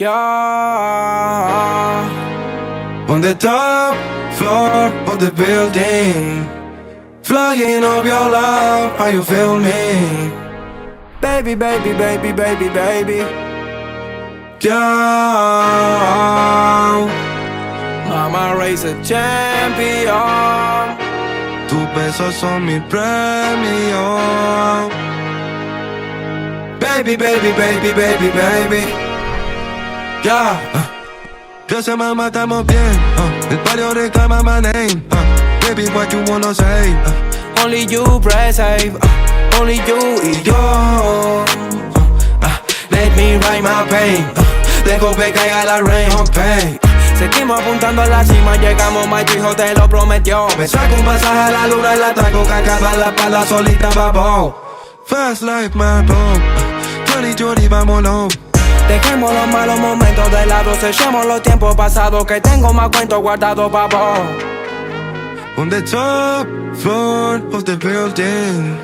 Yeah. On the top floor of the building, flying up your love, how you feel me? Baby, baby, baby, baby, baby. Yeah. Mama race a champion. Tus besos son mi premio. Baby, baby, baby, baby, baby. Yeah. Gracias, mamá, estamos bien. El barrio reclama my name. Baby, what you wanna say? Only you press save. Only you y yo. Let me write my pain. Dejo que caiga la rain on pain. Seguimos apuntando a la cima, llegamos, my hijo te lo prometió. Me saco un pasaje a la luna y la traigo que acaba la espalda solita, babo. Fast life, my bro. Johnny, Johnny, vámonos. Dejemos los malos momentos de lado, sellemos los tiempos pasados, que tengo más cuentos guardados, babo. On the top floor of the building,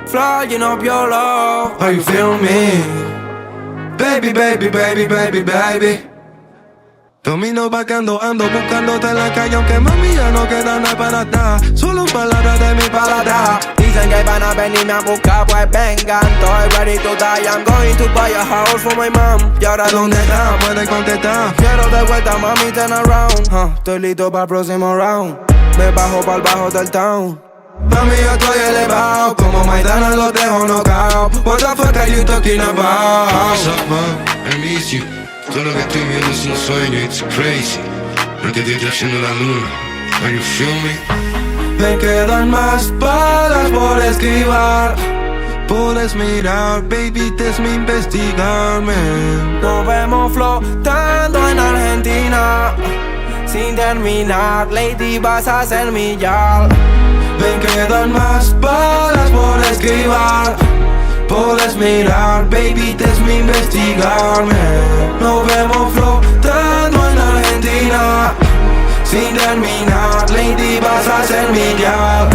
flying up your love, how you feel me? Baby, baby, baby, baby, baby. Domino vagando, ando buscándote en la calle, aunque mami ya no queda nada para atrás, solo palabras de mi paladar. Dicen que van a venirme a buscar, pues vengan, estoy ready to die. I'm going to buy a house for my mom. Y ahora ¿dónde está? Puede contestar. Quiero de vuelta, mami, turn around. Estoy listo para el próximo round. Me bajo para el bajo del town. Mami, yo estoy elevado, como Maidana los dejo knockout. What the fuck are you talking about? What's up, man? I miss you. Todo lo que estoy viendo es un sueño, it's crazy. Porque te estoy haciendo la luna. Are you feel me? Me quedan más balas por esquivar. Puedes mirar, baby, déjame investigarme. Nos vemos flotando en Argentina. Sin terminar, lady, vas a ser mi yal. Me quedan más balas por esquivar. Puedes mirar, baby, déjame investigarme. Nos vemos flotando en Argentina. Sin terminar, lady, vas a ser mi yal.